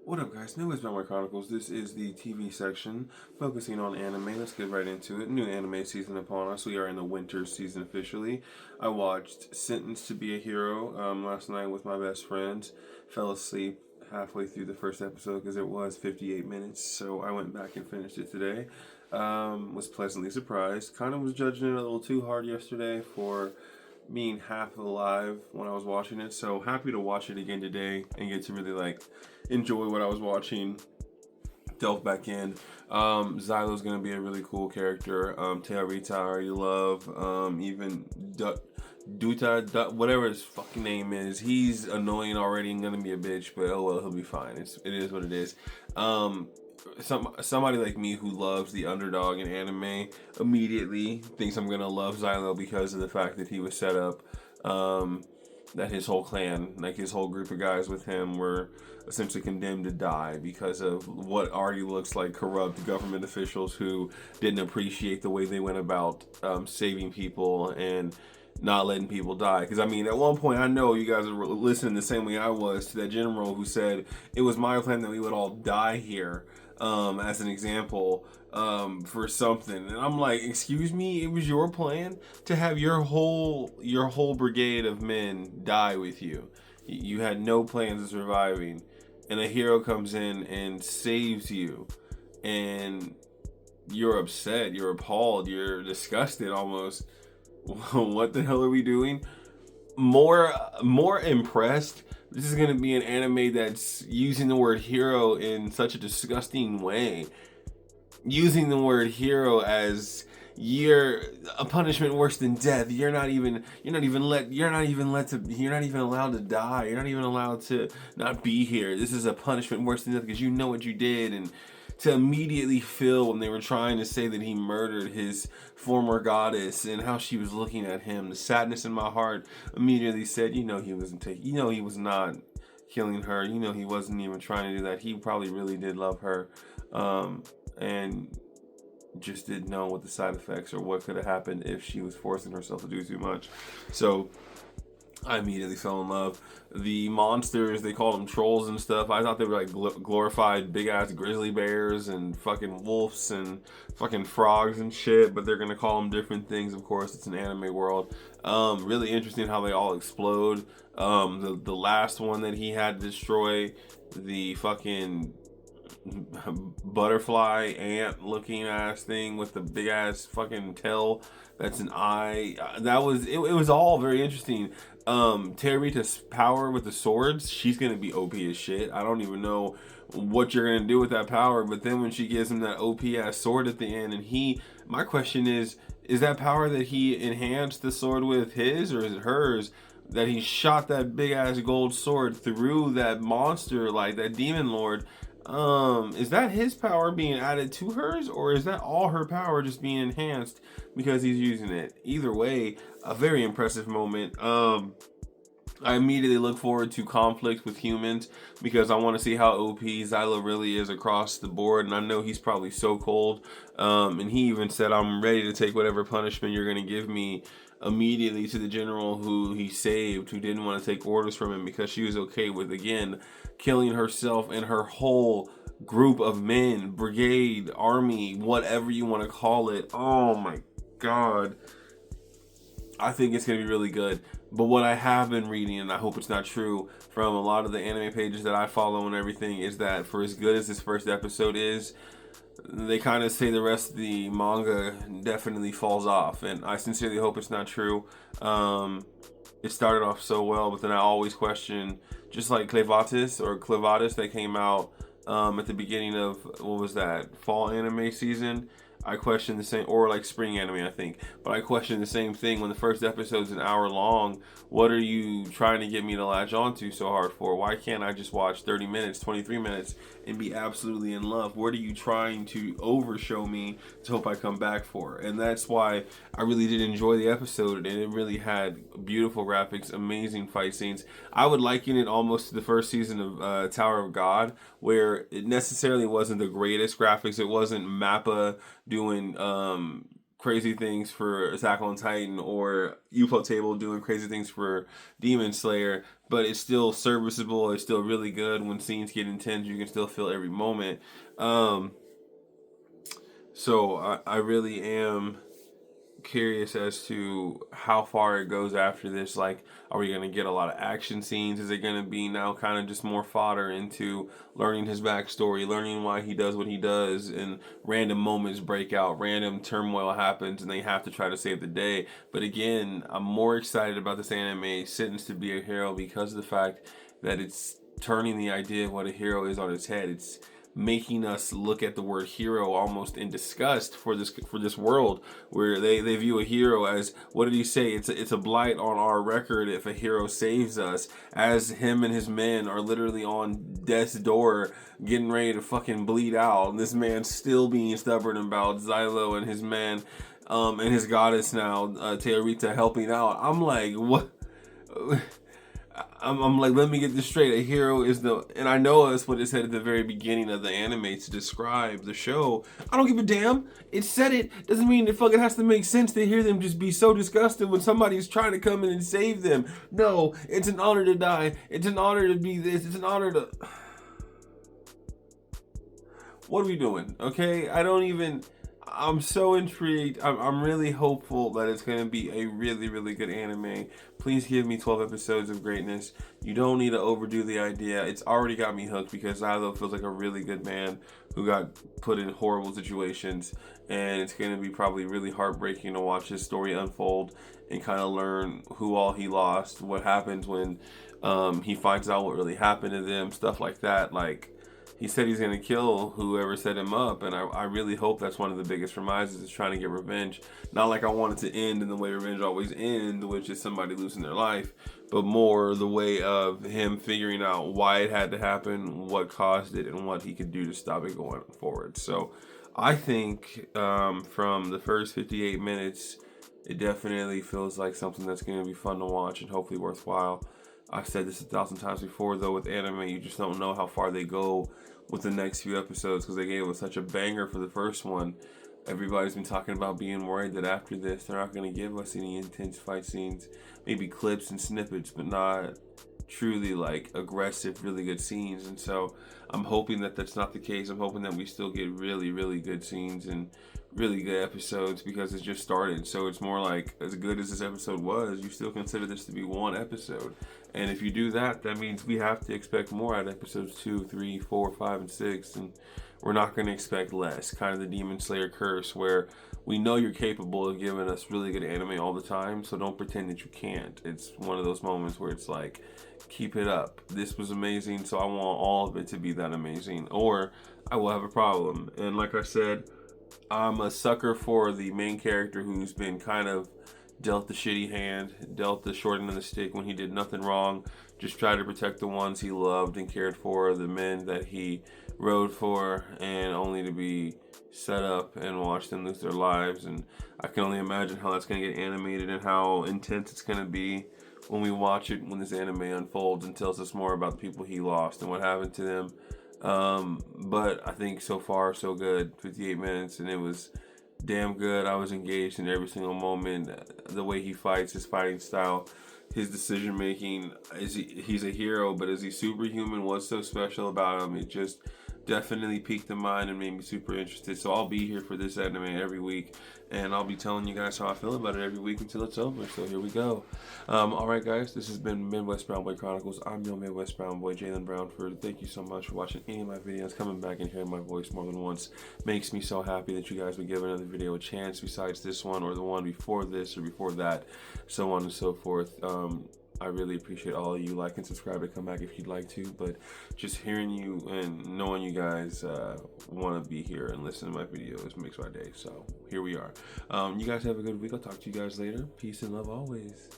What up, guys? New is My Chronicles. This is the TV section focusing on anime. Let's get right into it. New anime season upon us. We are in the winter season officially. I watched Sentenced to Be a Hero last night with my best friends. Fell asleep halfway through the first episode because it was 58 minutes, so I went back and finished it today. Was pleasantly surprised. Kind of was judging it a little too hard yesterday for being half alive when I was watching it. So happy to watch it again today and get to really enjoy what I was watching. Delve back in. Xylo's gonna be a really cool character. Teorita I already love. Even whatever his fucking name is, he's annoying already and gonna be a bitch, but oh well, he'll be fine. It is what it is. Somebody like me who loves the underdog in anime immediately thinks I'm gonna love Xylo because of the fact that he was set up. That his whole clan, like his whole group of guys with him, were essentially condemned to die because of what already looks like corrupt government officials who didn't appreciate the way they went about saving people and not letting people die. Because I mean, at one point, I know you guys are listening the same way I was to that general who said it was my plan that we would all die here. As an example, for something, and I'm like, excuse me, it was your plan to have your whole brigade of men die with you. You had no plans of surviving, and a hero comes in and saves you, and you're upset, you're appalled, you're disgusted almost. What the hell are we doing? More impressed. This is gonna be an anime that's using the word hero in such a disgusting way, using the word hero as you're a punishment worse than death. You're not even allowed to die. You're not even allowed to not be here. This is a punishment worse than death because you know what you did. And to immediately feel when they were trying to say that he murdered his former goddess and how she was looking at him, the sadness in my heart immediately said, he was not killing her. He wasn't even trying to do that. He probably really did love her. And just didn't know what the side effects or what could have happened if she was forcing herself to do too much. So I immediately fell in love. The monsters, they called them trolls and stuff. I thought they were like glorified big ass grizzly bears and fucking wolves and fucking frogs and shit, but they're gonna call them different things. Of course, it's an anime world. Really interesting how they all explode. The last one that he had to destroy, the fucking butterfly ant looking ass thing with the big ass fucking tail that's an eye. It was all very interesting. Terita's power with the swords, she's gonna be OP as shit. I don't even know what you're gonna do with that power, but then when she gives him that OP ass sword at the end, and my question is that power that he enhanced the sword with his, or is it hers? That he shot that big ass gold sword through that monster, like that demon lord. Is that his power being added to hers, or is that all her power just being enhanced because he's using it? Either way, a very impressive moment. I immediately look forward to conflict with humans because I want to see how OP Xylo really is across the board, and I know he's probably so cold. And he even said, "I'm ready to take whatever punishment you're gonna give me." Immediately to the general who he saved, who didn't want to take orders from him because she was okay with again killing herself and her whole group of men, brigade, army, whatever you want to call it. Oh my god. I think it's going to be really good. But what I have been reading, and I hope it's not true, from a lot of the anime pages that I follow and everything, is that for as good as this first episode is, they kind of say the rest of the manga definitely falls off. And I sincerely hope it's not true. It started off so well, but then I always question, just like Clevatis that came out at the beginning of, what was that, fall anime season. I question the same, or like spring anime, I think. But I question the same thing when the first episode's an hour long. What are you trying to get me to latch onto so hard for? Why can't I just watch 30 minutes, 23 minutes, and be absolutely in love? What are you trying to overshow me to hope I come back for? And that's why I really did enjoy the episode, and it really had beautiful graphics, amazing fight scenes. I would liken it almost to the first season of Tower of God, where it necessarily wasn't the greatest graphics. It wasn't Mappa doing crazy things for Attack on Titan, or Ufotable doing crazy things for Demon Slayer, but it's still serviceable. It's still really good. When scenes get intense, you can still feel every moment. So I really am curious as to how far it goes after this. Like, are we going to get a lot of action scenes? Is it going to be now kind of just more fodder into learning his backstory, learning why he does what he does, and random moments break out, random turmoil happens, and they have to try to save the day? But again, I'm more excited about this anime, Sentenced to Be a Hero, because of the fact that it's turning the idea of what a hero is on its head. It's making us look at the word hero almost in disgust for this world, where they view a hero as, what did he say? It's a blight on our record if a hero saves us, as him and his men are literally on death's door getting ready to fucking bleed out, and this man still being stubborn about Xylo and his man and his goddess now, Teorita, helping out. I'm like, what? I'm like, let me get this straight. A hero is the, and I know that's what it said at the very beginning of the anime to describe the show. I don't give a damn. It said it. Doesn't mean it fucking has to make sense to hear them just be so disgusted when somebody's trying to come in and save them. No, it's an honor to die. It's an honor to be this. It's an honor to. What are we doing? Okay, I'm so intrigued. I'm really hopeful that it's going to be a really, really good anime. Please give me 12 episodes of greatness. You don't need to overdo the idea. It's already got me hooked because Xylo feels like a really good man who got put in horrible situations. And it's going to be probably really heartbreaking to watch his story unfold and kind of learn who all he lost, what happens when he finds out what really happened to them, stuff like that. Like, he said he's going to kill whoever set him up, and I really hope that's one of the biggest remises, is trying to get revenge. Not like I want it to end in the way revenge always ends, which is somebody losing their life, but more the way of him figuring out why it had to happen, what caused it, and what he could do to stop it going forward. So I think from the first 58 minutes, it definitely feels like something that's going to be fun to watch and hopefully worthwhile. I've said this 1,000 times before, though, with anime, you just don't know how far they go with the next few episodes, because they gave us such a banger for the first one. Everybody's been talking about being worried that after this, they're not going to give us any intense fight scenes, maybe clips and snippets, but not truly like aggressive, really good scenes. And so I'm hoping that that's not the case. I'm hoping that we still get really, really good scenes and really good episodes, because it's just started. So it's more like, as good as this episode was, you still consider this to be one episode. And if you do that, that means we have to expect more at episodes 2, 3, 4, 5, and 6. And we're not going to expect less. Kind of the Demon Slayer curse, where we know you're capable of giving us really good anime all the time, so don't pretend that you can't. It's one of those moments where it's like, keep it up. This was amazing, so I want all of it to be that amazing, or I will have a problem. And like I said, I'm a sucker for the main character who's been kind of dealt the shitty hand, dealt the short end of the stick when he did nothing wrong, just tried to protect the ones he loved and cared for, the men that he rode for, and only to be set up and watch them lose their lives. And I can only imagine how that's going to get animated and how intense it's going to be when we watch it, when this anime unfolds and tells us more about the people he lost and what happened to them. But I think so far so good. 58 minutes, and it was damn good. I was engaged in every single moment. The way he fights, his fighting style, his decision making. He's a hero, but is he superhuman? What's so special about him? It just definitely piqued the mind and made me super interested. So I'll be here for this anime every week, and I'll be telling you guys how I feel about it every week until it's over. So here we go. Alright guys, this has been Midwest Brown Boy Chronicles. I'm your Midwest Brown Boy, Jalen Brownford. Thank you so much for watching any of my videos. Coming back and hearing my voice more than once makes me so happy that you guys would give another video a chance besides this one or the one before this or before that, so on and so forth. I really appreciate all of you. Like and subscribe to come back if you'd like to, but just hearing you and knowing you guys want to be here and listen to my videos makes my day. So here we are. You guys have a good week. I'll talk to you guys later. Peace and love always.